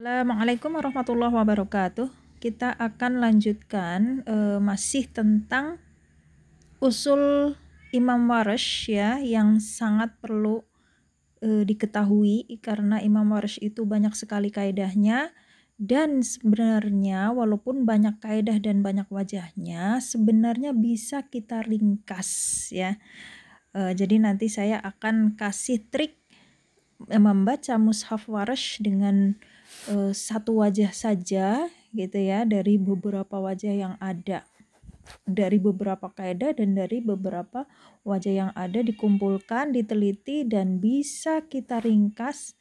Assalamualaikum warahmatullahi wabarakatuh. Kita akan lanjutkan masih tentang usul Imam Warsh ya, yang sangat perlu diketahui karena Imam Warsh itu banyak sekali kaidahnya, dan sebenarnya walaupun banyak kaidah dan banyak wajahnya, sebenarnya bisa kita ringkas ya. Jadi nanti saya akan kasih trik membaca mushaf Warsh dengan satu wajah saja gitu ya, dari beberapa wajah yang ada, dari beberapa kaidah dan dari beberapa wajah yang ada, dikumpulkan, diteliti, dan bisa kita ringkas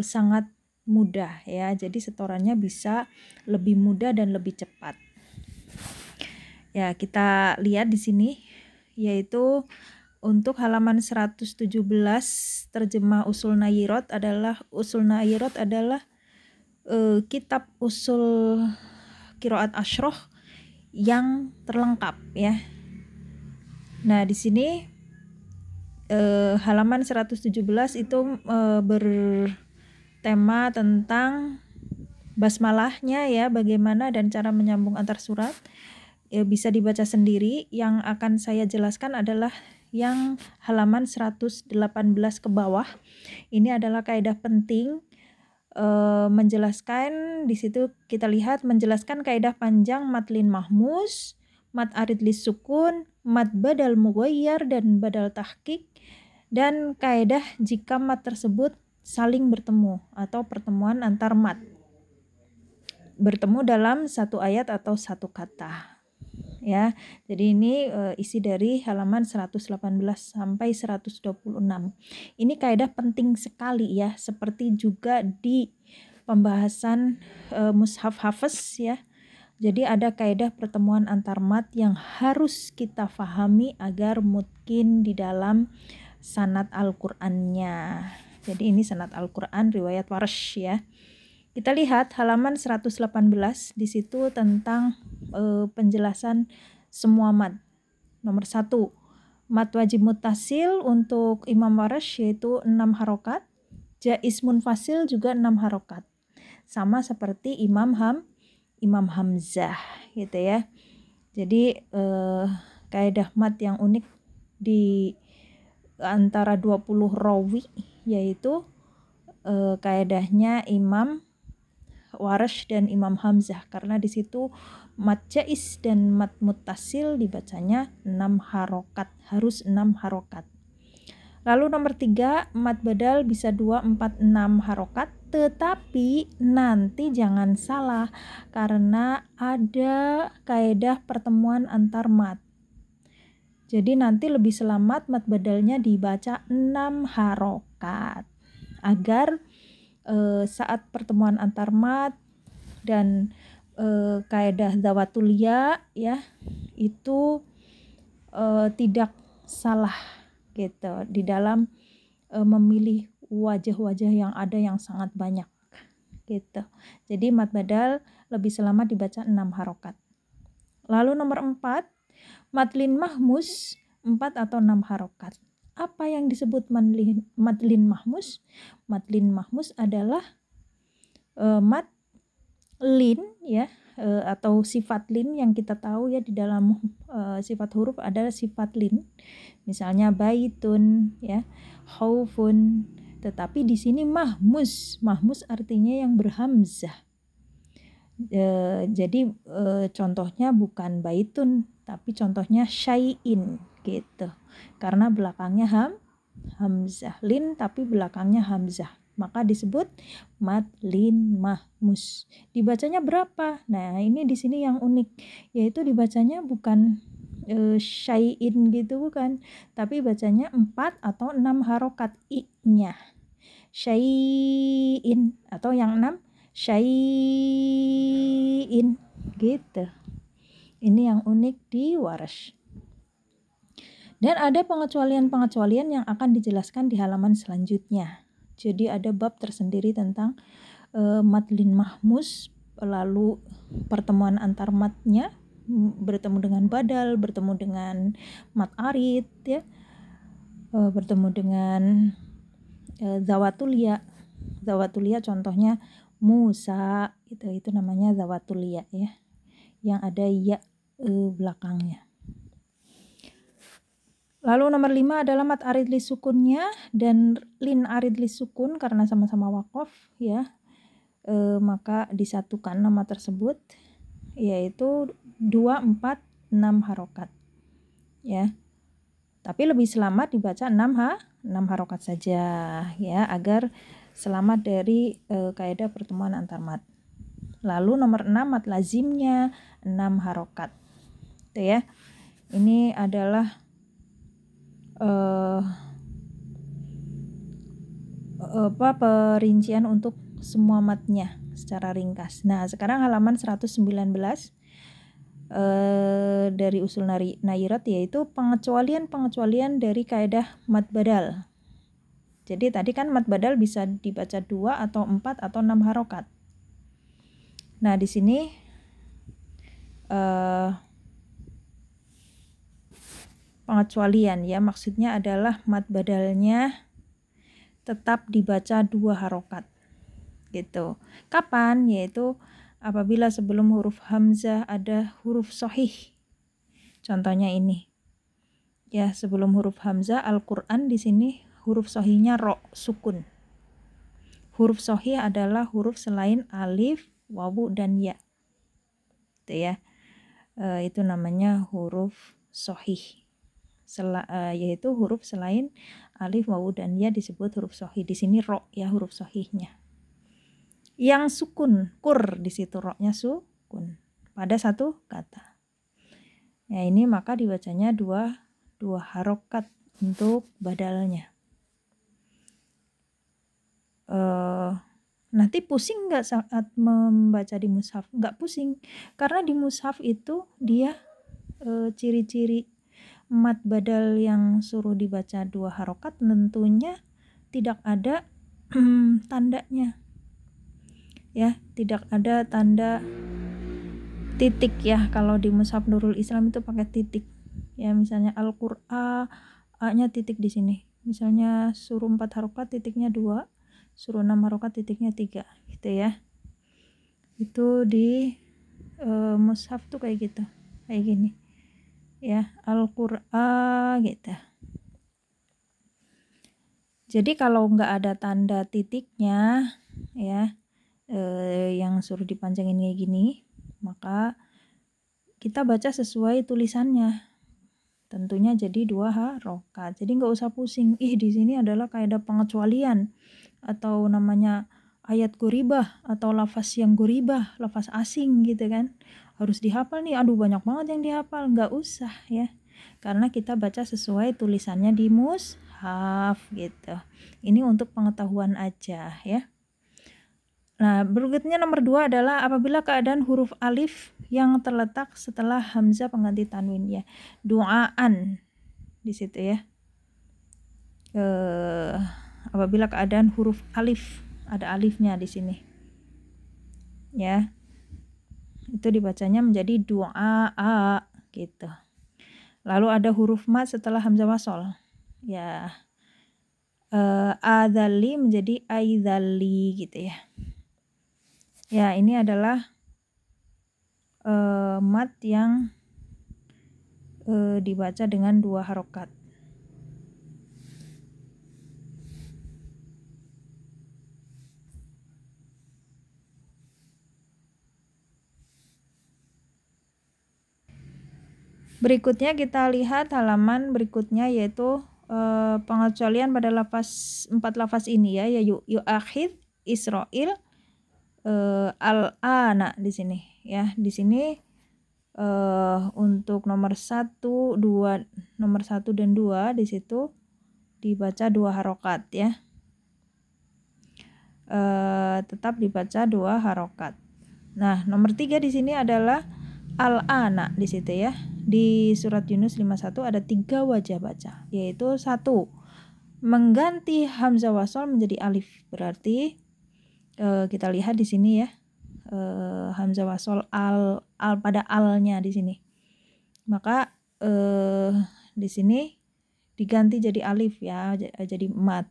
sangat mudah ya. Jadi setorannya bisa lebih mudah dan lebih cepat. Ya, kita lihat di sini yaitu untuk halaman 117 terjemah usul Nayyirot adalah kitab usul qiraat asyroh yang terlengkap ya. Nah, di sini halaman 117 itu bertema tentang basmalahnya ya, bagaimana dan cara menyambung antar surat. Bisa dibaca sendiri. Yang akan saya jelaskan adalah yang halaman 118 ke bawah. Ini adalah kaidah penting. Menjelaskan di situ kita lihat menjelaskan kaidah panjang matlin mahmus, mat arid lis sukun, mat badal mughayyar dan badal tahqiq, dan kaidah jika mat tersebut saling bertemu atau pertemuan antar mat bertemu dalam satu ayat atau satu kata ya. Jadi ini isi dari halaman 118 sampai 126. Ini kaidah penting sekali ya, seperti juga di pembahasan mushaf Hafiz ya. Jadi ada kaidah pertemuan antar mat yang harus kita fahami agar mungkin di dalam sanad Al-Qur'annya. Jadi ini sanad Al-Qur'an riwayat Warsh ya. Kita lihat halaman 118, di situ tentang penjelasan semua mat. Nomor 1, mat wajib muttasil untuk Imam Warsh yaitu 6 harokat, jaiz munfasil juga 6 harokat. Sama seperti Imam Hamzah gitu ya. Jadi kaidah mat yang unik di antara 20 rawi yaitu kaidahnya Imam Warsh dan Imam Hamzah, karena di situ mat jaiz dan mat muttasil dibacanya 6 harokat, harus 6 harokat. Lalu nomor 3, mat badal bisa 2, 4, 6 harokat, tetapi nanti jangan salah karena ada kaidah pertemuan antar mat. Jadi nanti lebih selamat mat badalnya dibaca 6 harokat agar saat pertemuan antar mat dan kaidah zawatul ya itu tidak salah gitu di dalam memilih wajah-wajah yang ada yang sangat banyak gitu. Jadi mat badal lebih selamat dibaca 6 harokat. Lalu nomor 4, matlin mahmus 4 atau 6 harokat. Apa yang disebut matlin mahmus? Matlin mahmus adalah mat lin ya, atau sifat lin yang kita tahu ya, di dalam sifat huruf ada sifat lin. Misalnya baitun ya, khaufun. Tetapi di sini mahmus. Mahmus artinya yang berhamzah. Jadi contohnya bukan baitun, tapi contohnya syai'in gitu. Karena belakangnya hamzah, lin tapi belakangnya hamzah, maka disebut matlin mahmus. Dibacanya berapa? Nah, ini di sini yang unik, yaitu dibacanya bukan syai'in gitu, bukan, tapi bacanya 4 atau 6 harokat i-nya. Syai'in atau yang 6 syai'in gitu. Ini yang unik di Warsh. Dan ada pengecualian-pengecualian yang akan dijelaskan di halaman selanjutnya. Jadi ada bab tersendiri tentang matlin mahmus, lalu pertemuan antar matnya, bertemu dengan badal, bertemu dengan mat arid ya, bertemu dengan zawatul ya. Zawatul ya contohnya Musa, itu namanya zawatul ya, yang ada ya belakangnya. Lalu nomor 5 adalah mat arid li sukunnya dan lin arid li sukun karena sama-sama waqaf ya. Maka disatukan nama tersebut yaitu 2, 4, 6 harokat ya. Tapi lebih selamat dibaca 6 harokat saja ya, agar selamat dari kaidah pertemuan antar mat. Lalu nomor 6 mat lazimnya 6 harokat. Itu ya. Ini adalah perincian untuk semua matnya secara ringkas. Nah, sekarang halaman 119 dari usul nairat, yaitu pengecualian dari kaidah mat badal. Jadi tadi kan mat badal bisa dibaca 2 atau 4 atau 6 harokat. Nah, di sini pengecualian ya, maksudnya adalah mat badalnya tetap dibaca 2 harokat gitu. Kapan? Yaitu apabila sebelum huruf hamzah ada huruf sahih. Contohnya ini. Ya, sebelum huruf hamzah Al-Qur'an di sini huruf sahihnya ro, sukun. Huruf sahih adalah huruf selain alif, wawu dan ya. Itu ya. Itu namanya huruf sahih. Yaitu huruf selain alif, wawu dan ya disebut huruf sahih. Di sini ro ya huruf sahihnya. Yang sukun, kur di situ ro-nya sukun pada satu kata. Ya, ini maka dibacanya 2 harokat untuk badalnya. Nanti pusing nggak saat membaca di mushaf? Nggak pusing, karena di mushaf itu dia ciri-ciri mat badal yang suruh dibaca 2 harokat tentunya tidak ada tandanya ya, tidak ada tanda titik ya. Kalau di mushaf Nurul Islam itu pakai titik ya, misalnya Al-Qur'an A-nya titik di sini, misalnya suruh 4 harokat titiknya 2, suruh 6 harokat titiknya 3 gitu ya. Itu di mushaf tuh kayak gitu, kayak gini ya, Al-Qur'an gitu. Jadi kalau nggak ada tanda titiknya ya, yang suruh dipanjangin kayak gini, maka kita baca sesuai tulisannya. Tentunya jadi 2 harokat. Jadi nggak usah pusing. Di sini adalah kaidah pengecualian atau namanya ayat guribah atau lafaz yang guribah, lafaz asing gitu kan. Harus dihafal nih. Aduh, banyak banget yang dihafal. Nggak usah ya. Karena kita baca sesuai tulisannya di mushaf gitu. Ini untuk pengetahuan aja ya. Nah, berikutnya nomor 2 adalah apabila keadaan huruf alif yang terletak setelah hamzah pengganti tanwin ya. Duaan di situ ya. Apabila keadaan huruf alif, ada alifnya di sini. Ya. Itu dibacanya menjadi du'a gitu. Lalu ada huruf mat setelah hamzah wasol. Ya. Adzali menjadi aidzali gitu ya. Ya, ini adalah mat yang dibaca dengan 2 harokat. Berikutnya kita lihat halaman berikutnya, yaitu pengecualian pada 4 lafaz ini ya, yu'akhid, Israil, al-ana di sini ya. Di sini untuk nomor 1, 2, nomor 1 dan 2 di situ dibaca 2 harokat ya. Tetap dibaca 2 harokat. Nah, nomor 3 di sini adalah al-ana di situ ya. Di surat Yunus 51 ada 3 wajah baca, yaitu 1, mengganti hamzah wasol menjadi alif. Berarti kita lihat di sini ya, hamzah wasol al pada alnya di sini. Maka di sini diganti jadi alif ya, jadi mat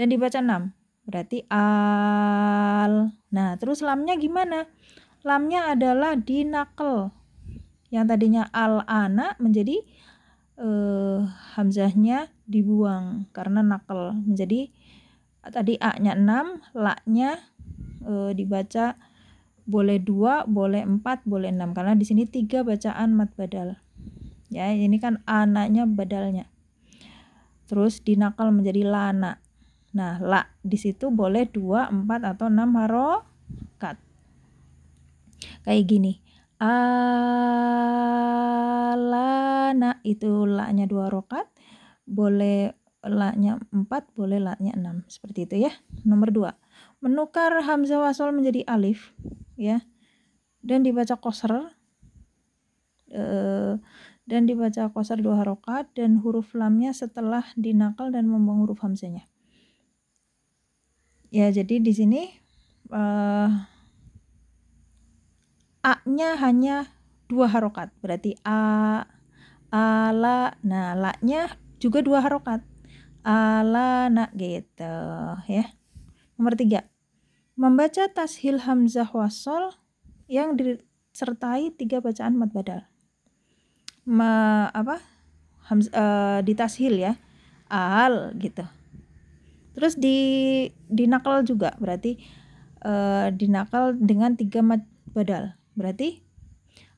dan dibaca 6. berarti al. Nah, terus lamnya gimana? Lamnya adalah dinaqal. Yang tadinya al-ana menjadi hamzahnya dibuang karena naqal. Menjadi tadi a-nya 6, la-nya dibaca boleh 2, boleh 4, boleh 6 karena di sini 3 bacaan mad badal. Ya, ini kan anaknya badalnya. Terus dinakal menjadi lana. Nah, la di situ boleh 2, 4 atau 6 harokat. Kayak gini. Alana itu la-nya 2 harokat, boleh la-nya 4, boleh la-nya 6. Seperti itu ya. Nomor 2. Menukar hamzah wasol menjadi alif ya. Dan dibaca qasr. Dan dibaca qasar 2 harokat dan huruf lamnya setelah dinakal dan membuang huruf hamzahnya. Ya, jadi di sini a-nya hanya 2 harokat, berarti a, ala. Nah, la-nya juga 2 harokat, alana gitu ya. Nomor 3, membaca tashil hamzah wasol yang disertai 3 bacaan mad badal. Ditashil ya, al gitu. Terus dinakal juga, berarti dinakal dengan 3 mad badal. Berarti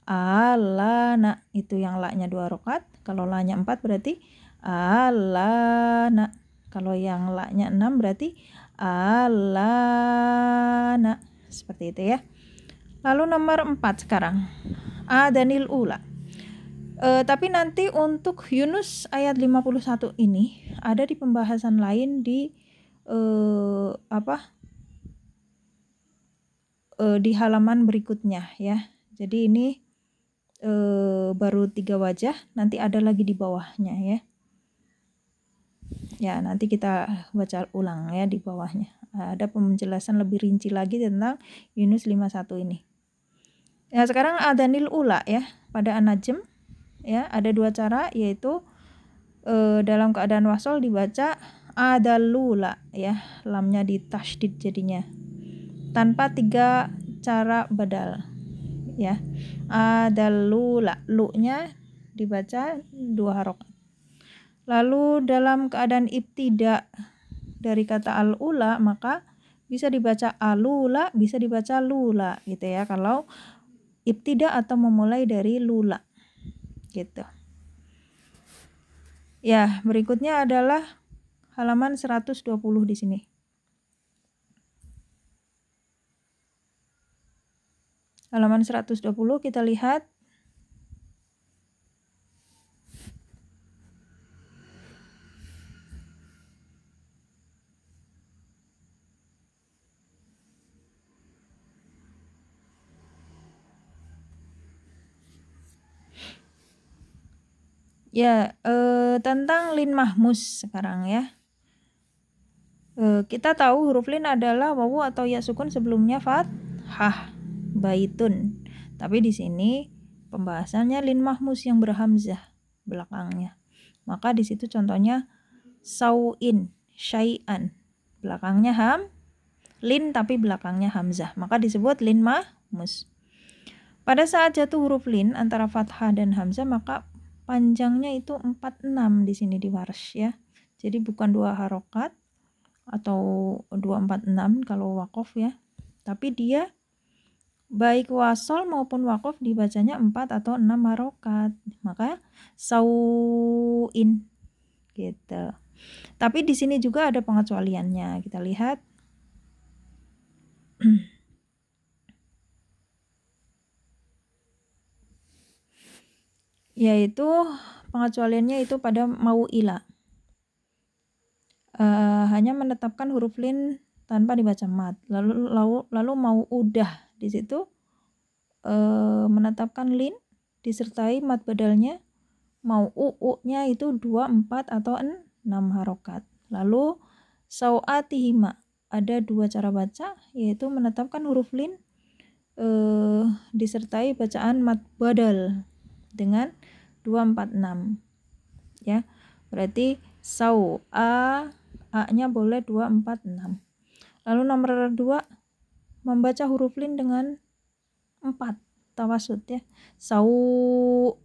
alana itu yang la-nya 2 harokat, kalau la-nya 4 berarti alana. Kalau yang la-nya 6 berarti alana. Seperti itu ya. Lalu nomor 4 sekarang. Adanil ula. Tapi nanti untuk Yunus ayat 51 ini ada di pembahasan lain di di halaman berikutnya ya. Jadi ini baru 3 wajah, nanti ada lagi di bawahnya ya. Ya, nanti kita baca ulang ya di bawahnya. Ada penjelasan lebih rinci lagi tentang Yunus 51 ini. Ya, sekarang adanil ula ya, pada an-najm ya, ada 2 cara, yaitu dalam keadaan wasol dibaca adalula ya, lamnya ditasydid jadinya tanpa 3 cara badal ya. Adalula, lu-nya dibaca 2 harokat. Lalu dalam keadaan ibtida dari kata al-ula, maka bisa dibaca alula, bisa dibaca lula gitu ya, kalau ibtida atau memulai dari lula gitu. Ya, berikutnya adalah halaman 120 di sini. Halaman 120 kita lihat. Ya, tentang lin mahmus sekarang ya. Kita tahu huruf lin adalah wawu atau ya sukun sebelumnya fathah, baitun. Tapi di sini pembahasannya lin mahmus yang berhamzah belakangnya. Maka di situ contohnya sauin, syai'an. Belakangnya lin tapi belakangnya hamzah. Maka disebut lin mahmus. Pada saat jatuh huruf lin antara fathah dan hamzah, maka panjangnya itu 46 di sini di Warsh ya. Jadi bukan 2 harokat atau 246 kalau waqaf ya. Tapi dia baik wasol maupun waqaf dibacanya 4 atau 6 harokat. Maka sauin gitu. Tapi di sini juga ada pengecualiannya. Kita lihat. Yaitu pengecualiannya itu pada mau ila. Hanya menetapkan huruf lin tanpa dibaca mat. Lalu mau udah di situ menetapkan lin disertai mat badalnya. Mau nya itu 2, 4 atau 6 harokat. Lalu sau'atihima ada 2 cara baca, yaitu menetapkan huruf lin disertai bacaan mat badal dengan 2, 4, 6 ya. Berarti a-nya boleh 2, 4, 6. Lalu nomor 2, membaca huruf lin dengan 4 tawasud ya. Sau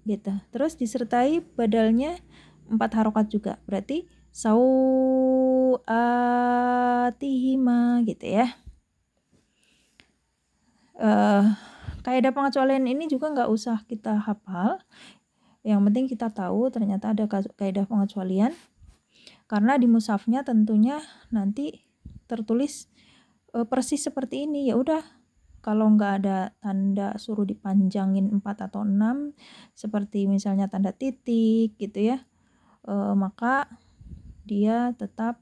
gitu. Terus disertai badalnya 4 harokat juga. Berarti sau atihima gitu ya. Kaidah pengecualian ini juga nggak usah kita hafal. Yang penting kita tahu ternyata ada kaidah pengecualian. Karena di mushafnya tentunya nanti tertulis persis seperti ini. Ya udah, kalau nggak ada tanda suruh dipanjangin 4 atau 6 seperti misalnya tanda titik gitu ya, maka dia tetap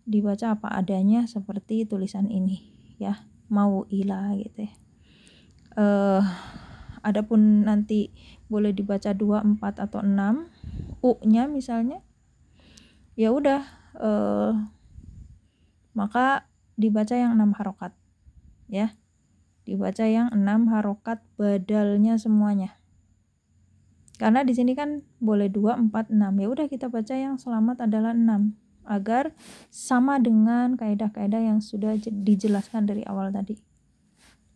dibaca apa adanya seperti tulisan ini ya, mau ila gitu ya. Adapun nanti boleh dibaca 2, 4 atau 6 u-nya misalnya, ya udah maka dibaca yang 6 harokat ya. Dibaca yang 6 harokat badalnya semuanya. Karena di sini kan boleh 2, 4, 6. Ya udah kita baca yang selamat adalah 6 agar sama dengan kaidah-kaidah yang sudah dijelaskan dari awal tadi.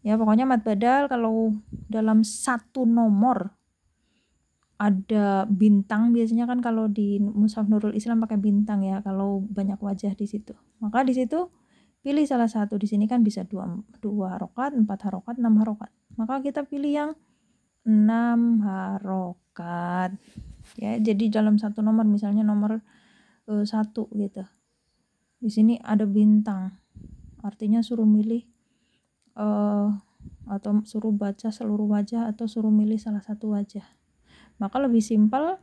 Ya pokoknya mad badal kalau dalam satu nomor ada bintang, biasanya kan kalau di Mushaf Nurul Islam pakai bintang ya kalau banyak wajah di situ. Maka di situ pilih salah satu. Di sini kan bisa 2 harokat, 4 harokat, 6 harokat. Maka kita pilih yang 6 harokat. Ya, jadi dalam satu nomor misalnya nomor 1 gitu. Di sini ada bintang. Artinya suruh milih atau suruh baca seluruh wajah atau suruh milih salah satu wajah. Maka lebih simpel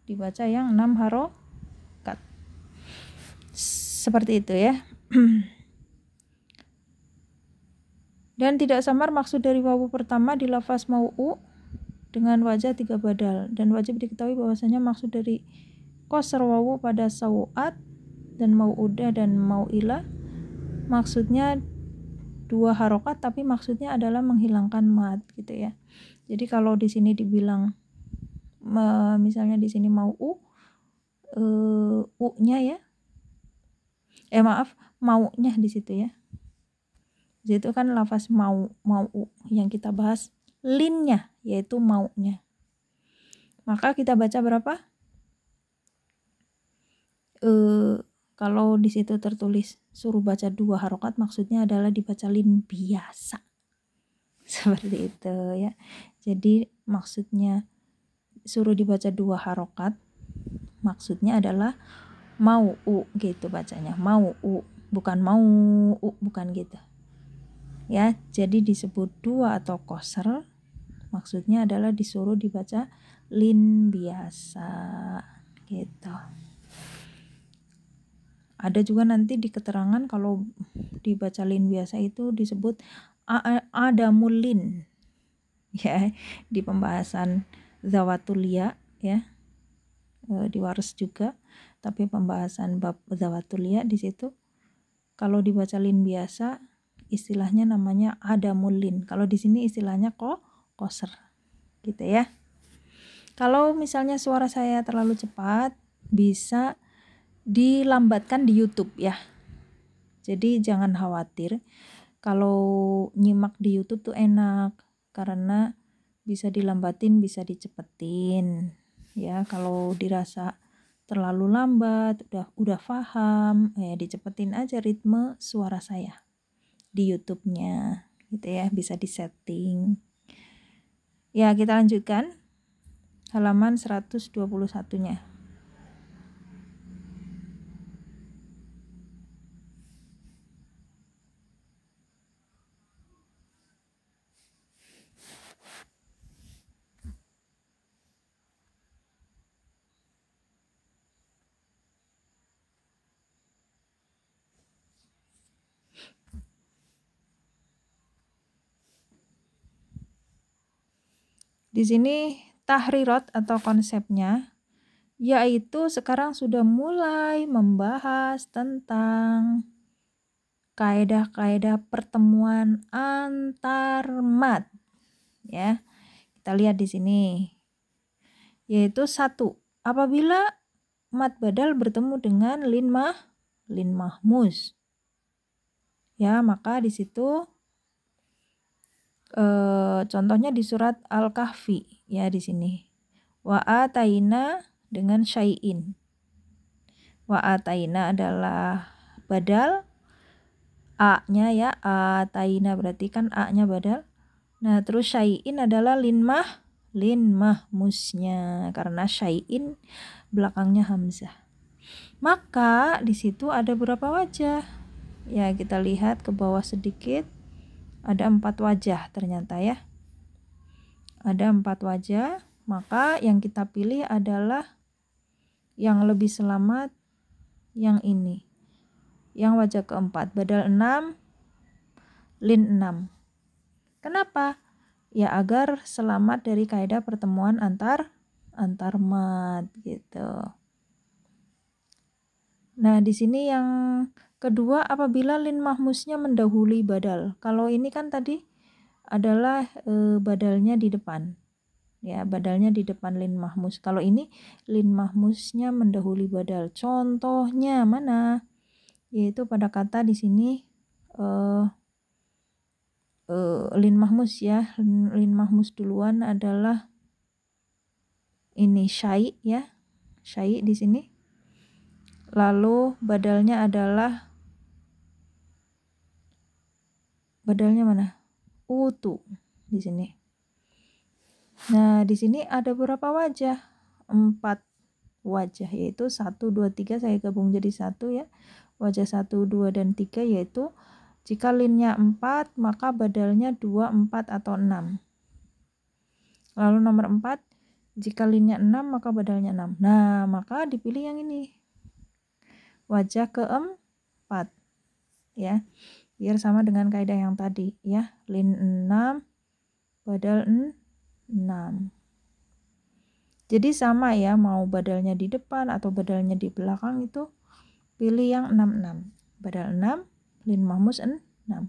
dibaca yang 6 harokat. Seperti itu ya. Dan tidak samar maksud dari wawu pertama di lafaz mau'u dengan wajah 3 badal. Dan wajib diketahui bahwasanya maksud dari qasr wawu pada sau'at dan mau'udah dan mau'ilah maksudnya 2 harokat, tapi maksudnya adalah menghilangkan mad gitu ya. Jadi kalau di sini dibilang misalnya di sini mau u-nya ya. Maunya di situ ya. Di situ kan lafaz mau yang kita bahas linnya yaitu maunya. Maka kita baca berapa? Kalau di situ tertulis suruh baca 2 harokat, maksudnya adalah dibaca lin biasa. Seperti itu ya. Jadi maksudnya suruh dibaca 2 harokat, maksudnya adalah mau gitu bacanya, mau bukan mau bukan gitu ya. Jadi disebut 2 atau qasr, maksudnya adalah disuruh dibaca lin biasa gitu. Ada juga nanti di keterangan kalau dibaca lin biasa itu disebut adamul lin ya, di pembahasan zawatul ya di waris juga, tapi pembahasan bab zawatul ya di situ kalau dibaca lin biasa istilahnya namanya adamul lin. Kalau di sini istilahnya qasr gitu ya. Kalau misalnya suara saya terlalu cepat bisa dilambatkan di YouTube ya. Jadi jangan khawatir. Kalau nyimak di YouTube tuh enak karena bisa dilambatin, bisa dicepetin. Ya, kalau dirasa terlalu lambat, udah paham, ya dicepetin aja ritme suara saya di YouTube-nya gitu ya, bisa disetting. Ya, kita lanjutkan halaman 121-nya. Di sini tahrirat atau konsepnya yaitu sekarang sudah mulai membahas tentang kaidah-kaidah pertemuan antar mad ya. Kita lihat di sini. Yaitu 1, apabila mad badal bertemu dengan lin mahmuz. Ya, maka di situ contohnya di surat Al-Kahfi ya di sini. Wa ataina dengan syai'in. Wa ataina adalah badal, a-nya ya, ataina berarti kan a-nya badal. Nah, terus syai'in adalah lin mahmusnya karena syai'in belakangnya hamzah. Maka di situ ada berapa wajah? Ya, kita lihat ke bawah sedikit. Ada 4 wajah ternyata ya. Ada 4 wajah, maka yang kita pilih adalah yang lebih selamat yang ini. Yang wajah keempat, badal 6, lin 6. Kenapa? Ya agar selamat dari kaidah pertemuan antar mad gitu. Nah, di sini yang kedua apabila lin mahmusnya mendahului badal. Kalau ini kan tadi adalah badalnya di depan. Ya, badalnya di depan lin mahmus. Kalau ini lin mahmusnya mendahului badal. Contohnya mana? Yaitu pada kata di sini lin mahmus ya. Lin mahmus duluan adalah ini syai ya. Syai di sini. Lalu badalnya mana? Utu di sini. Nah, di sini ada berapa wajah? 4 wajah, yaitu 1, 2, 3 saya gabung jadi 1 ya. Wajah 1, 2, dan 3 yaitu jika linnya 4 maka badalnya 2, 4, atau 6. Lalu nomor 4, jika linnya 6 maka badalnya 6. Nah, maka dipilih yang ini. Wajah keempat ya. Biar sama dengan kaidah yang tadi ya. Lin 6 badal 6. Jadi sama ya, mau badalnya di depan atau badalnya di belakang itu pilih yang 66. Badal 6, lin mahmus 6.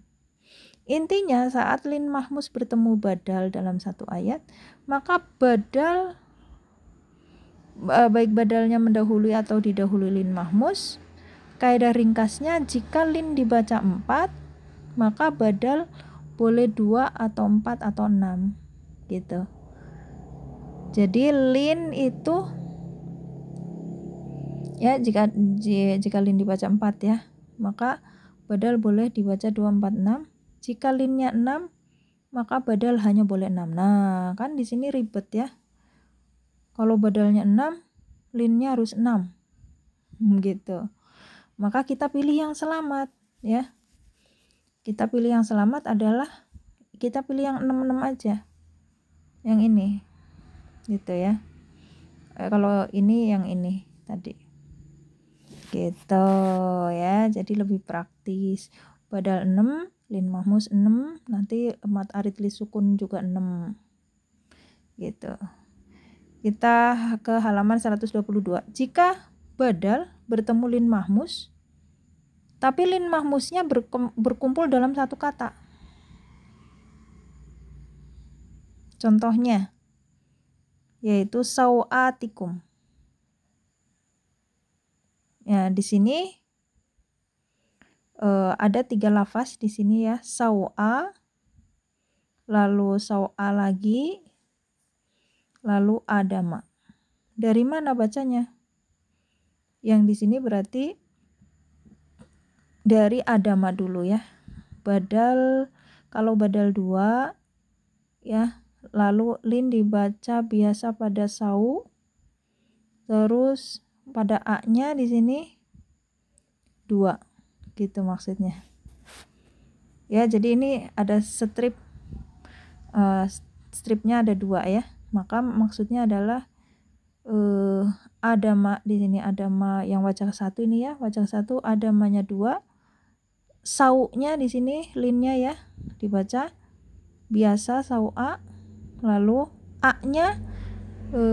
Intinya saat lin mahmus bertemu badal dalam satu ayat, maka badal baik badalnya mendahului atau didahului lin mahmus, kaidah ringkasnya jika lin dibaca 4, maka badal boleh 2 atau 4 atau 6 gitu. Jadi lin itu ya jika lin dibaca 4 ya, maka badal boleh dibaca 2, 4, 6. Jika linnya 6, maka badal hanya boleh 6. Nah, kan di sini ribet ya. Kalau badalnya 6, linnya harus 6. Gitu. Maka kita pilih yang selamat ya. Kita pilih yang selamat adalah kita pilih yang 66 aja. Yang ini. Gitu ya. Kalau ini yang ini tadi. Gitu ya. Jadi lebih praktis. Badal 6, lin mahmus 6, nanti mad arid li sukun juga 6. Gitu. Kita ke halaman 122. Jika badal bertemu lin mahmus, tapi lin mahmusnya berkumpul dalam satu kata. Contohnya yaitu sawatikum. Ya, di sini ada 3 lafaz di sini ya, sawa, lalu sawa lagi, lalu adama. Dari mana bacanya? Yang di sini berarti dari adama dulu ya. Badal, kalau badal 2 ya, lalu lin dibaca biasa pada sau, terus pada a-nya di sini 2 gitu maksudnya ya. Jadi ini ada stripnya ada 2 ya, maka maksudnya adalah adama di sini, adama yang wajah 1 ini ya, wajah 1 adamanya 2, saunya di sini linnya ya dibaca biasa sau a, lalu a-nya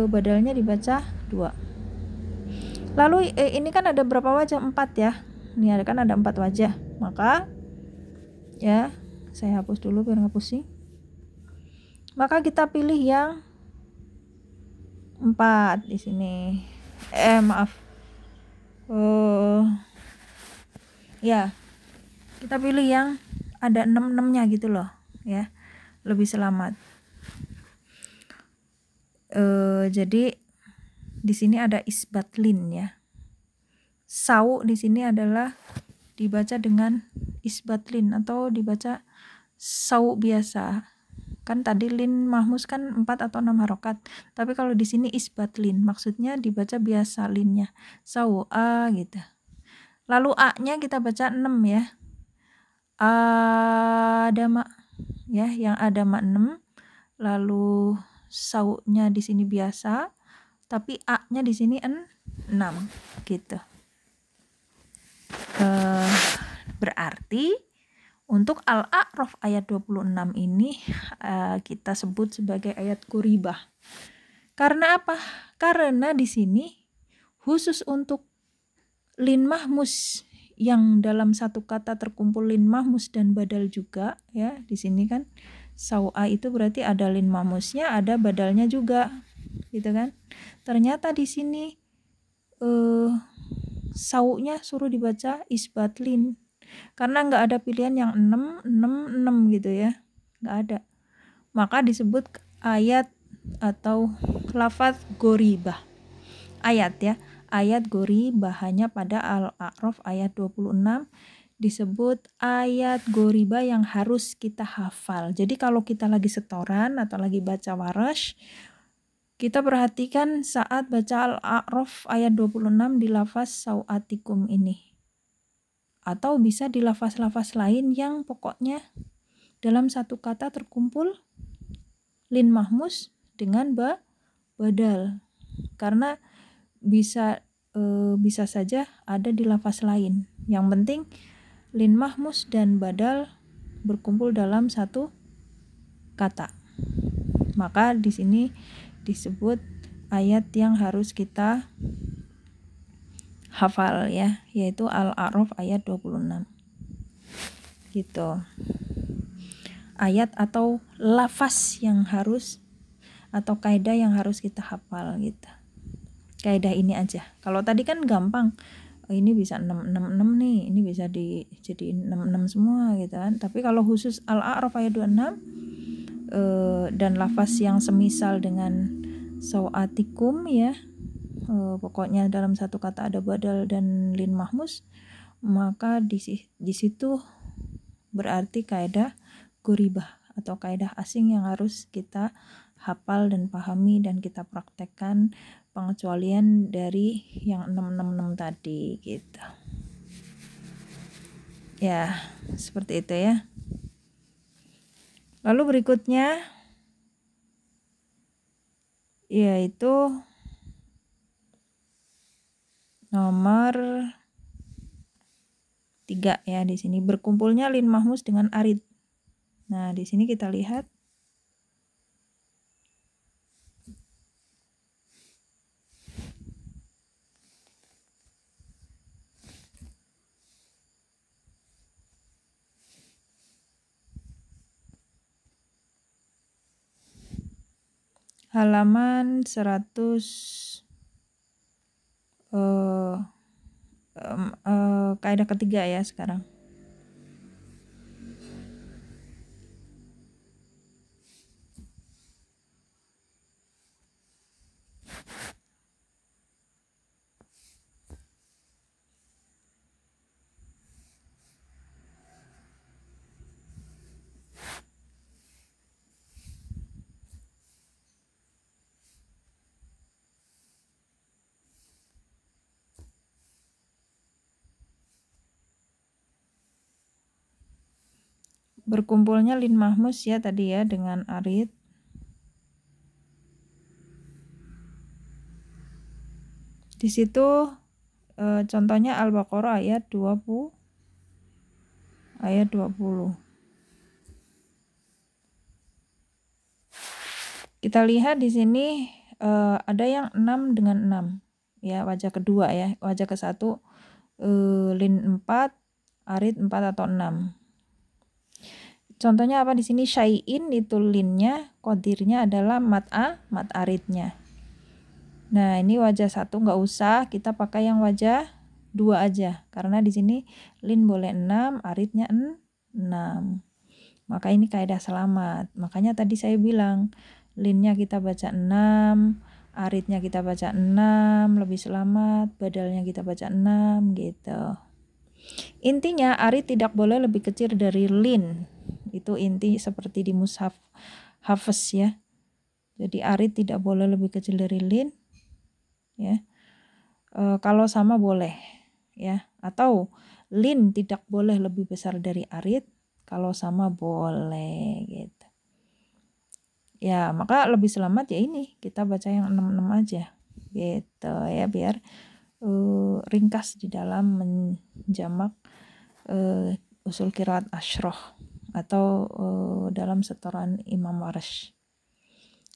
badalnya dibaca 2. Lalu ini kan ada berapa wajah? 4 ya. Ini kan ada 4 wajah. Maka ya, saya hapus dulu biar nggak pusing. Maka kita pilih yang 4 di sini. Ya. Kita pilih yang ada 6-6-nya gitu loh ya, lebih selamat. Jadi di sini ada isbat lin ya. Sau di sini adalah dibaca dengan isbat lin atau dibaca sau biasa. Kan tadi lin mahmus kan 4 atau 6 harokat. Tapi kalau di sini isbat lin, maksudnya dibaca biasa linnya. Sau a gitu. Lalu a-nya kita baca 6 ya. Adama ya, yang adama 6. Lalu sau-nya di sini biasa, tapi a-nya di sini 6 gitu. Berarti untuk Al-A'raf ayat 26 ini kita sebut sebagai ayat quribah. Karena apa? Karena di sini khusus untuk lin mahmus yang dalam satu kata terkumpul lin mahmus dan badal juga ya. Di sini kan sau'a itu berarti ada lin mahmusnya, ada badalnya juga. Gitu kan? Ternyata di sini saunya suruh dibaca isbat lin. Karena nggak ada pilihan yang 6, 6, 6 gitu ya. Nggak ada. Maka disebut ayat atau lafaz goribah. Ayat ya. Ayat goribah hanya pada Al-A'raf ayat 26 disebut ayat goribah yang harus kita hafal. Jadi kalau kita lagi setoran atau lagi baca warash, kita perhatikan saat baca Al-A'raf ayat 26 di lafaz sau'atikum ini. Atau bisa di lafaz-lafaz lain yang pokoknya dalam satu kata terkumpul lin mahmus dengan badal. Karena bisa saja ada di lafaz lain. Yang penting lin mahmus dan badal berkumpul dalam satu kata. Maka di sini disebut ayat yang harus kita hafal ya, yaitu Al-A'raf ayat 26. Gitu. Ayat atau lafaz yang harus atau kaidah yang harus kita hafal gitu. Kaidah ini aja. Kalau tadi kan gampang. Ini bisa 666 nih, ini bisa dijadiin 66 semua gitu kan. Tapi kalau khusus Al-A'raf ayat 26 dan lafaz yang semisal dengan sau'atikum ya, pokoknya dalam satu kata ada badal dan lin mahmus, maka di situ berarti kaidah quribah atau kaidah asing yang harus kita hafal dan pahami dan kita praktekkan pengecualian dari yang 666 tadi gitu. Ya, seperti itu ya. Lalu berikutnya yaitu nomor 3 ya, di sini berkumpulnya lin mahmus dengan arid. Nah, di sini kita lihat halaman 100 kaidah ketiga ya sekarang. Berkumpulnya lin mahmus ya tadi ya dengan arid. Di situ contohnya Al-Baqarah ayat 20. Kita lihat di sini ada yang 6 dengan 6 ya, wajah kedua ya. Wajah ke-1 lin 4, arid 4 atau 6. Contohnya apa di sini? Syai'in itu linnya, qadirnya adalah mat aridnya. Nah, ini wajah 1 nggak usah, kita pakai yang wajah 2 aja, karena di sini lin boleh 6, aridnya 6. Maka ini kaidah selamat. Makanya tadi saya bilang linnya kita baca 6, aridnya kita baca 6, lebih selamat, badalnya kita baca 6 gitu. Intinya arid tidak boleh lebih kecil dari lin. Itu inti seperti di mushaf Hafiz ya. Jadi arid tidak boleh lebih kecil dari lin ya. Kalau sama boleh ya, atau lin tidak boleh lebih besar dari arid, kalau sama boleh gitu. Ya, maka lebih selamat ya ini kita baca yang 66 aja gitu ya, biar ringkas di dalam menjamak usul qiraat asyroh atau dalam setoran Imam Warsh.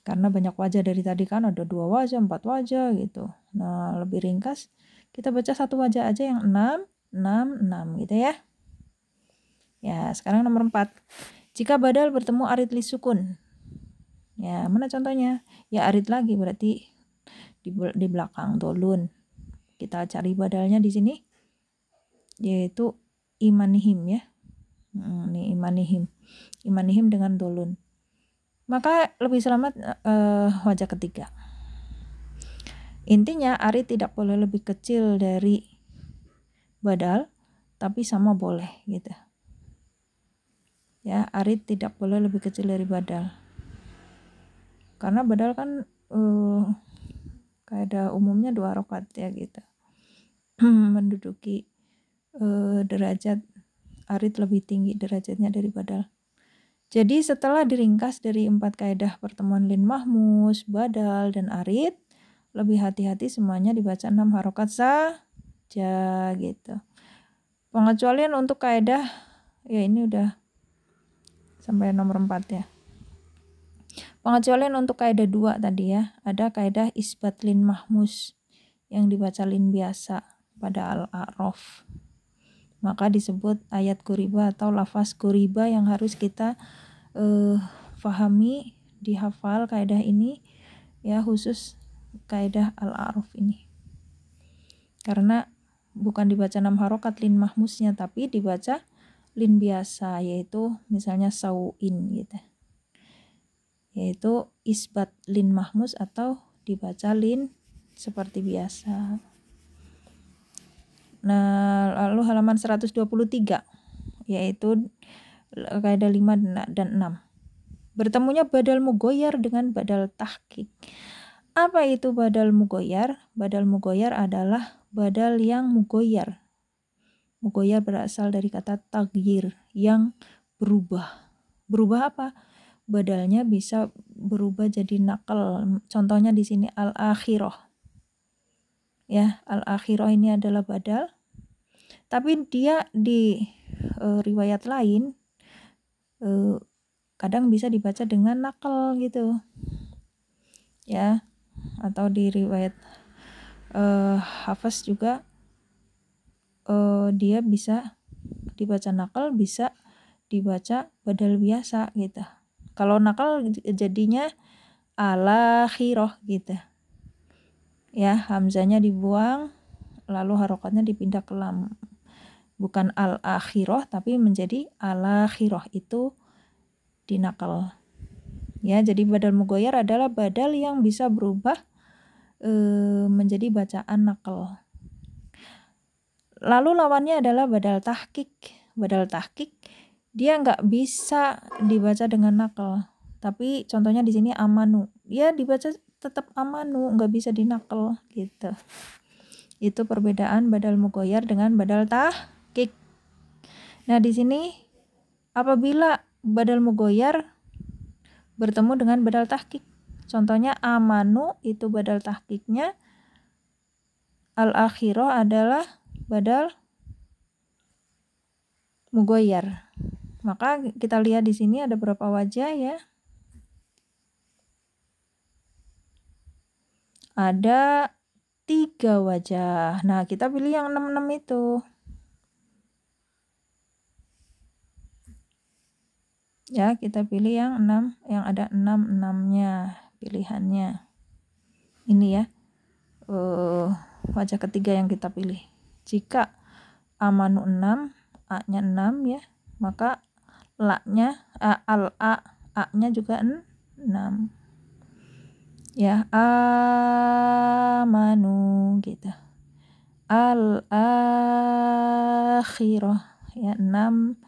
Karena banyak wajah dari tadi kan, ada 2 wajah, 4 wajah gitu. Nah, lebih ringkas kita baca 1 wajah aja yang 6, 6, 6 gitu ya. Ya, sekarang nomor 4. Jika badal bertemu arid li sukun. Ya, mana contohnya? Ya arid lagi, berarti di belakang dolun. Kita cari badalnya di sini, yaitu imanihim ya. Ini imanihim dengan dolun. Maka lebih selamat wajah ketiga. Intinya arid tidak boleh lebih kecil dari badal, tapi sama boleh gitu. Ya, arid tidak boleh lebih kecil dari badal. Karena badal kan kaidah umumnya 2 rakaat ya gitu. Menduduki derajat arid lebih tinggi derajatnya dari badal. Jadi setelah diringkas dari 4 kaidah pertemuan lin mahmus, badal, dan arid, lebih hati-hati semuanya dibaca 6 harokat saja gitu. Pengecualian untuk kaidah, ya ini udah sampai nomor 4 ya. Pengecualian untuk kaidah 2 tadi ya, ada kaidah isbat lin mahmus yang dibaca lin biasa pada al-a'raf. Maka disebut ayat kuriba atau lafaz kuriba yang harus kita fahami, dihafal kaidah ini ya, khusus kaidah al-a'raf ini. Karena bukan dibaca 6 harokat lin mahmusnya, tapi dibaca lin biasa, yaitu misalnya sauin gitu. Yaitu isbat lin mahmus atau dibaca lin seperti biasa. Nah, lalu halaman 123 yaitu kaidah 5 dan 6. Bertemunya badal mugoyar dengan badal tahqiq. Apa itu badal mugoyar? Badal mugoyar adalah badal yang mugoyar. Mugoyar berasal dari kata tagyir, yang berubah. Berubah apa? Badalnya bisa berubah jadi nakal. Contohnya di sini al-akhirah. Ya, al-akhirah ini adalah badal, tapi dia di riwayat lain kadang bisa dibaca dengan nakal gitu ya, atau di riwayat Hafiz juga dia bisa dibaca nakal, bisa dibaca badal biasa gitu. Kalau nakal jadinya al-akhirah gitu ya, hamzanya dibuang lalu harokatnya dipindah ke lam, bukan al-akhirah tapi menjadi al-akhirah, itu dinakal ya. Jadi badal mugoyar adalah badal yang bisa berubah menjadi bacaan nakal. Lalu lawannya adalah badal tahqiq. Badal tahqiq dia nggak bisa dibaca dengan nakal, tapi contohnya di sini amanu, dia dibaca tetap amanu, nggak bisa dinakal gitu. Itu perbedaan badal mugoyar dengan badal tahqiq. Nah, di sini apabila badal mugoyar bertemu dengan badal tahqiq, contohnya amanu itu badal tahqiqnya, al-akhirah adalah badal mugoyar. Maka kita lihat di sini ada berapa wajah ya? Ada 3 wajah. Nah, kita pilih yang 66 itu. Ya, kita pilih yang 6, yang ada 6-6-nya pilihannya. Ini ya. Wajah ketiga yang kita pilih. Jika amanu 6, a-nya 6 ya, maka la-nya a-nya juga 6. Ya, amanu gitu. Al-akhirah ya, 6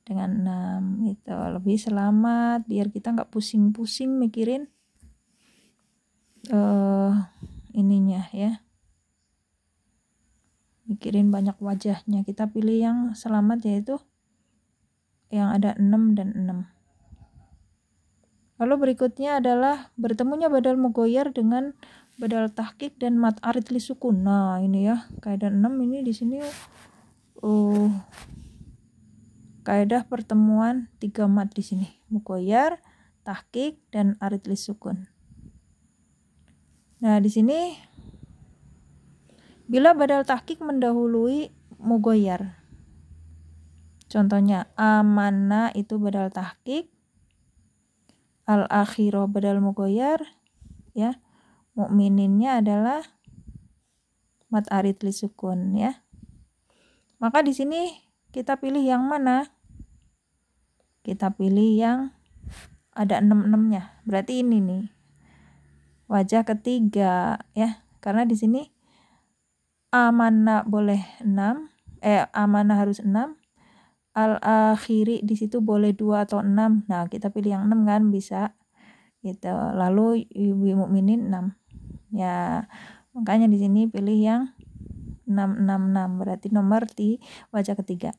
dengan 6 gitu. Lebih selamat biar kita nggak pusing-pusing mikirin ininya ya. Mikirin banyak wajahnya. Kita pilih yang selamat, yaitu yang ada 6 dan 6. Lalu berikutnya adalah bertemunya badal mugoyar dengan badal tahqiq dan mad arid li sukun. Nah, ini ya, kaidah 6 ini di sini kaidah pertemuan 3 mad di sini. Mugoyar, tahqiq dan arid li sukun. Nah, di sini bila badal tahqiq mendahului mugoyar. Contohnya amanna itu badal tahqiq, al-akhirah badal mugoyar ya. Mukmininnya adalah mad arid li sukun ya. Maka di sini kita pilih yang mana? Kita pilih yang ada 6-6-nya. Berarti ini nih. Wajah ketiga ya. Karena di sini amanah boleh 6, amanah harus 6. Al-akhiri di situ boleh 2 atau 6. Nah, kita pilih yang 6 kan, bisa gitu. Lalu ibu mukminin 6. Ya, makanya di sini pilih yang 666, berarti nomor di wajah ketiga.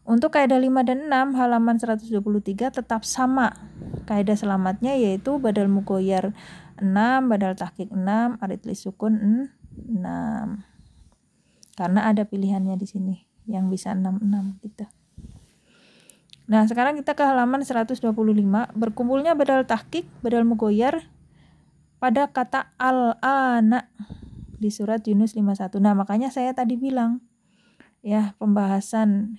Untuk kaidah 5 dan 6 halaman 123 tetap sama. Kaidah selamatnya yaitu badal mugoyar 6, badal tahqiq 6, arid li sukun 6. Karena ada pilihannya di sini yang bisa 66 gitu. Nah, sekarang kita ke halaman 125. Berkumpulnya badal tahqiq, badal mugoyar pada kata al-ana di surat Yunus 51. Nah, makanya saya tadi bilang ya, pembahasan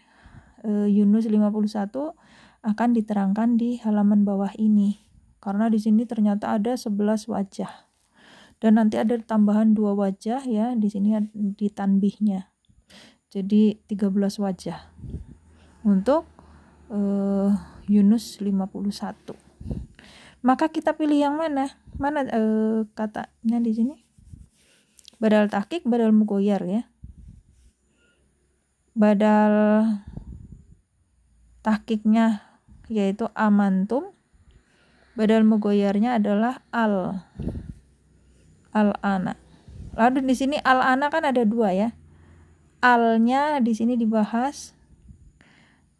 Yunus 51 akan diterangkan di halaman bawah ini. Karena di sini ternyata ada 11 wajah. Dan nanti ada tambahan 2 wajah ya, di sini di tanbihnya. Jadi 13 wajah untuk Yunus 51. Maka kita pilih yang mana? Mana katanya di sini? Badal tahqiq, badal mugoyar ya. Badal tahqiqnya yaitu amantum. Badal mugoyarnya adalah al-ana. Lalu di sini al-ana kan ada 2 ya. Al-nya di sini dibahas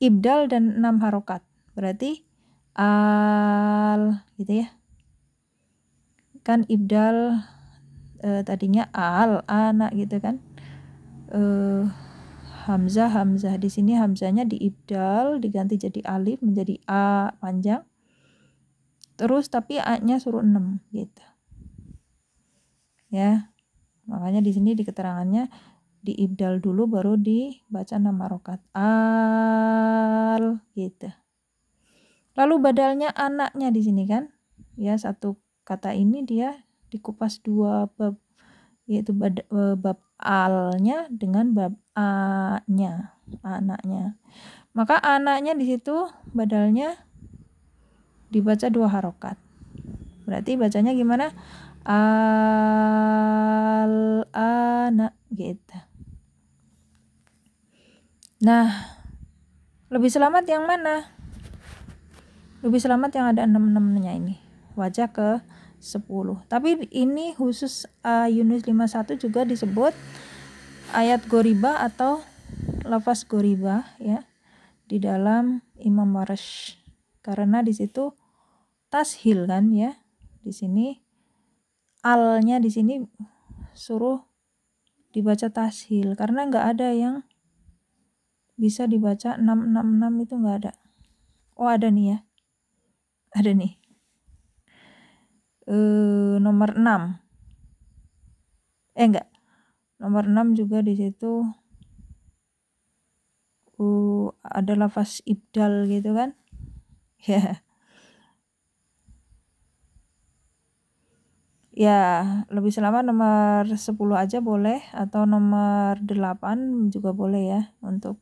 ibdal dan 6 harokat. Berarti al gitu ya. Kan ibdal tadinya al-ana gitu kan. Hamzah di sini hamzahnya diibdal, diganti jadi alif menjadi a panjang. Terus tapi a-nya suruh 6 gitu. Ya. Makanya di sini di keterangannya diibdal dulu baru dibaca 6 harokat. Al gitu. Lalu badalnya anaknya di sini kan. Ya, satu kata ini dia dikupas 2 bab, yaitu bab alnya dengan bab a-nya, anaknya. Maka anaknya di situ badalnya dibaca 2 harokat. Berarti bacanya gimana? Al-anak gitu. Nah, lebih selamat yang mana? Lebih selamat yang ada 6-6-nya ini. Wajah ke 10. Tapi ini khusus Yunus 51 juga disebut ayat goriba atau lafaz goriba ya di dalam Imam Warsh. Karena di situ tashil kan ya. Di sini alnya di sini suruh dibaca tashil karena nggak ada yang bisa dibaca 666 itu nggak ada. Oh, ada nih ya. Ada nih. Nomor 6. Enggak. Nomor 6 juga di situ ada lafaz ibdal gitu kan. Ya. Ya, lebih selamat nomor 10 aja boleh atau nomor 8 juga boleh ya untuk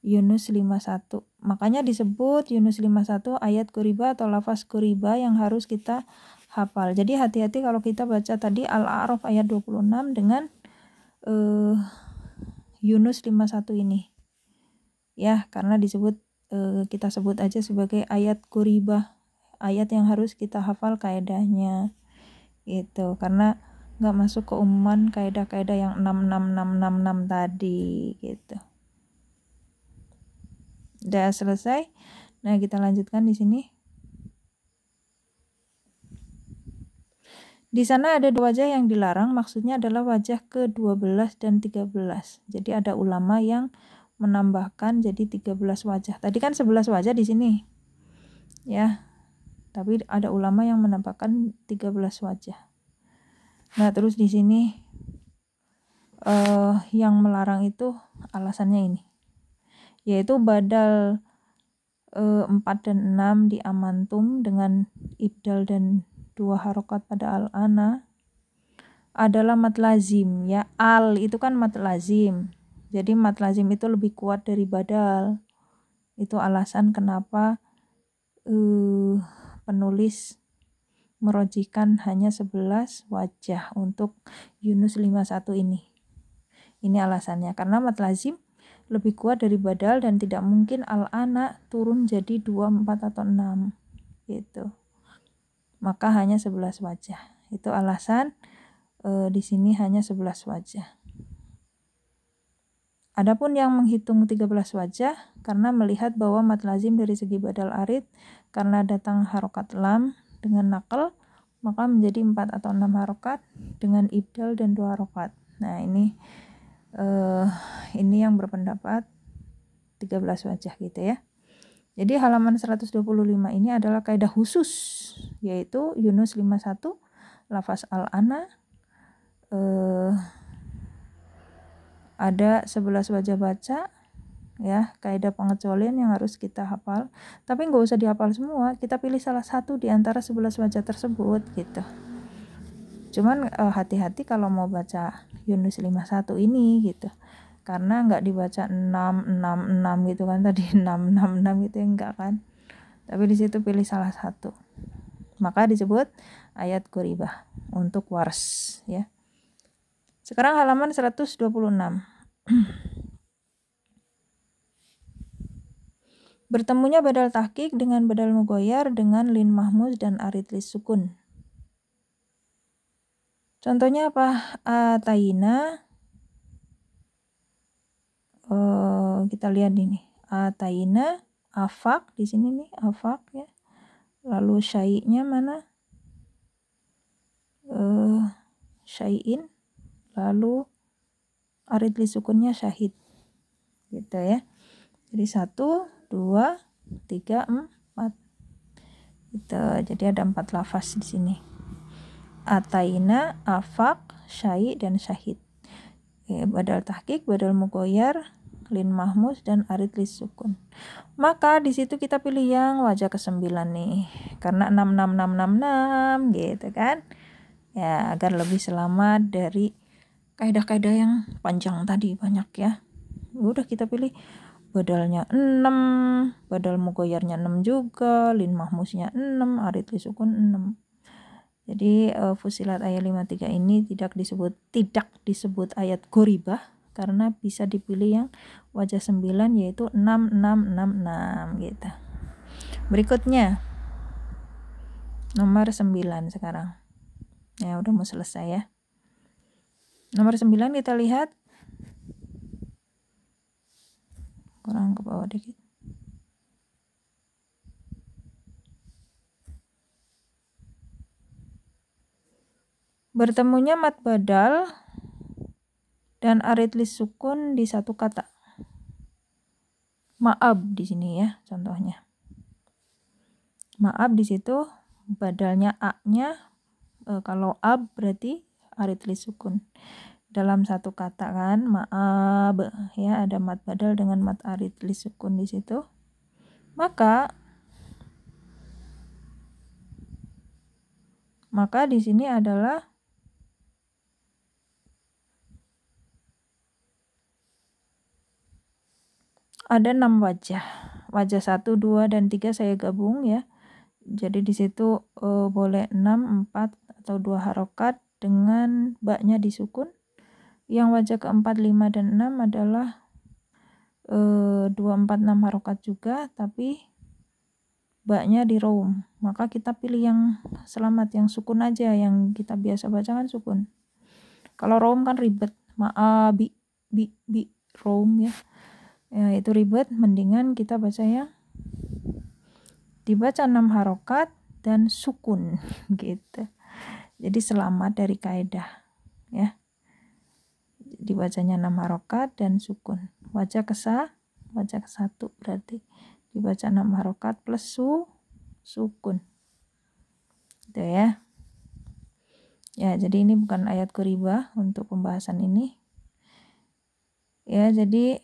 Yunus 51. Makanya disebut Yunus 51 ayat kuriba atau lafaz kuriba yang harus kita hafal. Jadi hati-hati kalau kita baca tadi Al-A'raf ayat 26 dengan Yunus 51 ini. Ya, karena disebut kita sebut aja sebagai ayat kuribah, ayat yang harus kita hafal kaidahnya gitu, karena nggak masuk ke umuman kaidah-kaidah yang 66666 tadi gitu. Udah selesai. Nah, kita lanjutkan di sini. Di sana ada 2 wajah yang dilarang, maksudnya adalah wajah ke-12 dan 13. Jadi ada ulama yang menambahkan jadi 13 wajah. Tadi kan 11 wajah di sini. Ya. Tapi ada ulama yang menambahkan 13 wajah. Nah, terus di sini yang melarang itu alasannya ini. Yaitu badal 4 dan 6 di amantum dengan ibdal dan 2 harokat pada al-ana adalah mat lazim ya. Al itu kan mat lazim. Jadi mat lazim itu lebih kuat dari badal. Itu alasan kenapa penulis merojikan hanya 11 wajah untuk Yunus 51 ini. Ini alasannya karena mat lazim lebih kuat dari badal dan tidak mungkin al-ana turun jadi 2, 4 atau 6 gitu. Maka hanya 11 wajah. Itu alasan di sini hanya 11 wajah. Adapun yang menghitung 13 wajah karena melihat bahwa mat lazim dari segi badal arid karena datang harokat lam dengan nakal maka menjadi 4 atau 6 harokat dengan ibdal dan 2 harokat. Nah, ini yang berpendapat 13 wajah gitu ya. Jadi halaman 125 ini adalah kaidah khusus yaitu Yunus 51 lafaz al-ana ada 11 wajah baca ya, kaidah pengecualian yang harus kita hafal. Tapi nggak usah dihafal semua, kita pilih salah satu di antara 11 wajah tersebut gitu. Cuman hati-hati kalau mau baca Yunus 51 ini gitu. Karena nggak dibaca 666 gitu kan tadi 666 gitu enggak kan. Tapi di situ pilih salah satu. Maka disebut ayat quribah untuk wars ya. Sekarang halaman 126. Bertemunya badal tahqiq dengan badal mugoyar dengan lin mahmuz dan arid lis sukun. Contohnya apa? Atayina. Kita lihat ini. Atayina, afak di sini nih, afak ya. Lalu syai'nya mana? Syai'in. Lalu arid lis sukunnya syahid. Gitu ya. Jadi 1, 2, 3, 4. Gitu. Jadi ada 4 lafaz di sini. Atayina, afak, syai' dan syahid. Badal tahqiq, badal mugoyar, lin mahmuz dan arid lis sukun. Maka di situ kita pilih yang wajah ke-9 nih. Karena 66666 gitu kan. Ya, agar lebih selamat dari kaidah-kaidah yang panjang tadi banyak ya. Udah kita pilih badalnya 6, badal mugoyarnya 6 juga, lin mahmuznya 6, arid lis sukun 6. Jadi Fusilat ayat 53 ini tidak disebut ayat quribah karena bisa dipilih yang wajah 9 yaitu 6666 gitu. Berikutnya nomor 9 sekarang. Ya udah mau selesai ya. Nomor 9 kita lihat. Kurang ke bawah dikit. Bertemunya mat badal dan arid lis sukun di satu kata. Ma'ab di sini ya contohnya. Ma'ab di situ badalnya a-nya kalau ab berarti arid lis sukun. Dalam satu kata kan ma'ab ya ada mat badal dengan mat arid lis sukun di situ. Maka Maka di sini adalah ada 6 wajah. Wajah 1, 2, dan 3 saya gabung ya. Jadi di situ boleh 6, 4, atau 2 harokat dengan baknya disukun. Yang wajah keempat, 5, dan 6 adalah 2, 4, 6 harokat juga, tapi baknya di roam. Maka kita pilih yang selamat, yang sukun aja, yang kita biasa baca kan sukun. Kalau roam kan ribet, bi roam ya. Ya itu ribet, mendingan kita baca yang dibaca 6 harokat dan sukun gitu. Jadi selamat dari kaidah ya. Dibacanya 6 harokat dan sukun. Wajah ke-1 berarti dibaca 6 harokat plus sukun. Gitu ya. Ya, jadi ini bukan ayat quribah untuk pembahasan ini. Ya, jadi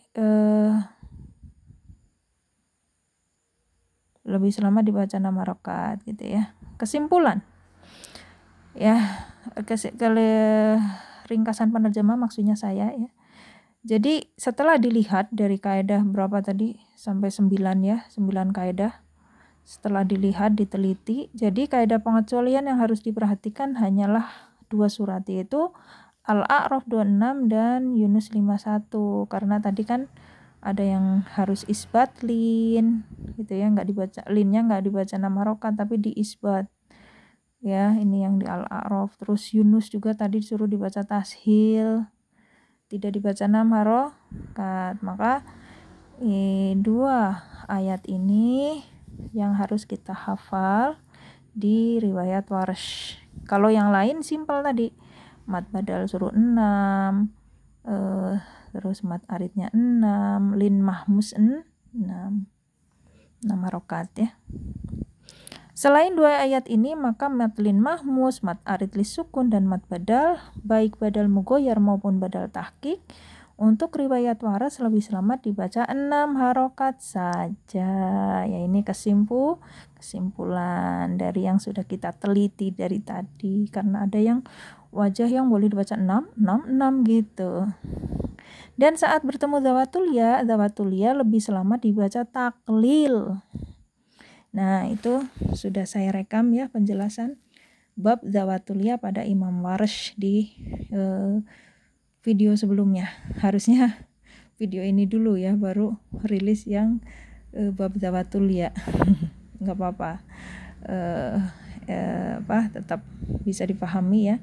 lebih selamat dibaca 6 harokat gitu ya. Kesimpulan. Ya, ringkasan penerjemah maksudnya saya ya. Jadi setelah dilihat dari kaidah berapa tadi sampai 9 ya, 9 kaidah. Setelah dilihat, diteliti, jadi kaidah pengecualian yang harus diperhatikan hanyalah 2 surat, yaitu Al-A'raf 26 dan Yunus 51. Karena tadi kan ada yang harus isbat lin gitu ya, nggak dibaca linnya, nggak dibaca 6 harokat tapi diisbat. Ya, ini yang di Al-A'raf. Terus Yunus juga tadi disuruh dibaca tashil, tidak dibaca 6 harokat. Maka 2 ayat ini yang harus kita hafal di riwayat Warsh. Kalau yang lain simpel tadi, mat badal suruh 6, terus mat aridnya 6, lin mahmus 6 harokat ya. Selain 2 ayat ini, maka mat lin mahmus, mat arid lis sukun, dan mat badal, baik badal mugoyar maupun badal tahqiq, untuk riwayat waras lebih selamat dibaca 6 harokat saja. Ya, ini kesimpulan dari yang sudah kita teliti dari tadi. Karena ada yang wajah yang boleh dibaca 6 gitu. Dan saat bertemu zawatul ya lebih selamat dibaca taklil. Nah, itu sudah saya rekam ya penjelasan bab zawatul ya pada Imam Warsh di video sebelumnya. Harusnya video ini dulu ya, baru rilis yang bab zawatul ya. Nggak apa-apa, tetap bisa dipahami ya,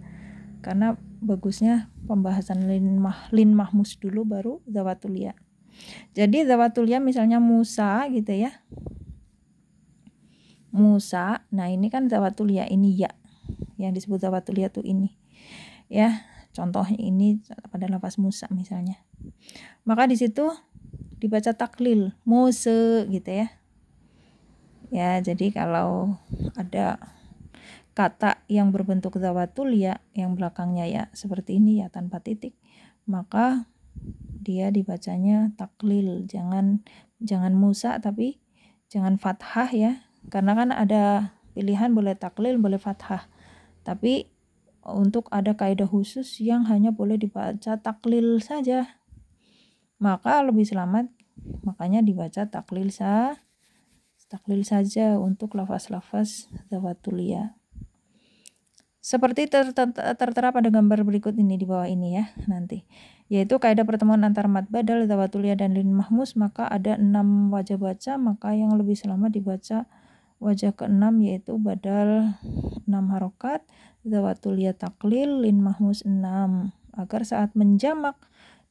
karena bagusnya pembahasan lin mahmus dulu baru zawatul ya. Jadi zawatul ya misalnya Musa gitu ya, Musa, nah ini kan zawatul ya, ini ya yang disebut zawatul ya tuh ini ya. Contohnya ini pada lafaz Musa misalnya. Maka di situ dibaca taklil, Muse gitu ya. Ya, jadi kalau ada kata yang berbentuk zawatul ya, yang belakangnya ya seperti ini ya tanpa titik, maka dia dibacanya taklil. Jangan Musa, tapi jangan fathah ya. Karena kan ada pilihan boleh taklil, boleh fathah. Tapi untuk ada kaidah khusus yang hanya boleh dibaca taklil saja, maka lebih selamat makanya dibaca taklil saja untuk lafaz-lafaz zawatul ya. Seperti tertera pada gambar berikut ini di bawah ini ya nanti, yaitu kaidah pertemuan antar mat badal, zawatul ya, dan lin mahmus. Maka ada 6 wajah baca, maka yang lebih selamat dibaca wajah ke-6, yaitu badal 6 harokat, zawatul ya taklil, lin mahmus 6, agar saat menjamak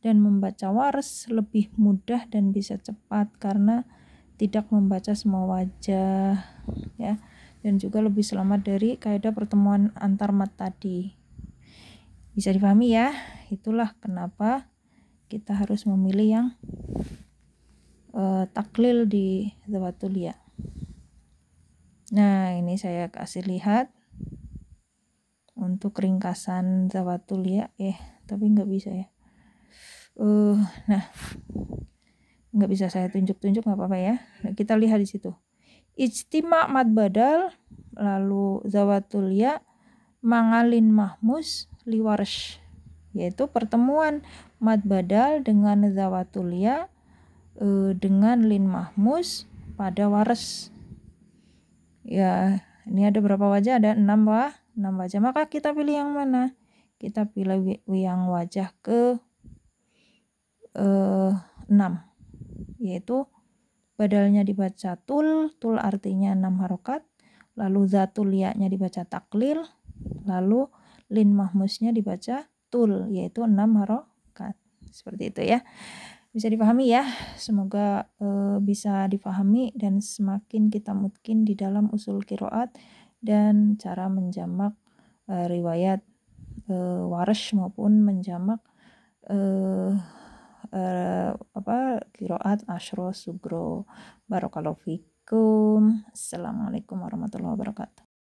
dan membaca wars lebih mudah dan bisa cepat karena tidak membaca semua wajah ya, dan juga lebih selamat dari kaidah pertemuan antar mat tadi. Bisa dipahami ya? Itulah kenapa kita harus memilih yang taklil di zawatul ya. Nah, ini saya kasih lihat untuk ringkasan zawatul ya, tapi nggak bisa ya. Nah, nggak bisa saya tunjuk-tunjuk, nggak apa-apa ya. Nah, kita lihat di situ. Ijtima' mad badal, lalu zawatul ya, mangalin mahmus liwarsh, yaitu pertemuan mad badal dengan zawatul ya dengan lin mahmus pada waras. Ya, ini ada berapa wajah? Ada 6 wajah. Maka kita pilih yang mana? Kita pilih yang wajah ke 6, yaitu badalnya dibaca tul artinya 6 harokat, lalu zatul ya-nya dibaca taklil, lalu lin mahmusnya dibaca tul, yaitu 6 harokat. Seperti itu ya. Bisa dipahami ya. Semoga bisa dipahami dan semakin kita mungkin di dalam usul qiraat dan cara menjamak riwayat Warsh maupun menjamak qiraat Asyro Sugro. Barakallahu fikum. Assalamualaikum warahmatullahi wabarakatuh.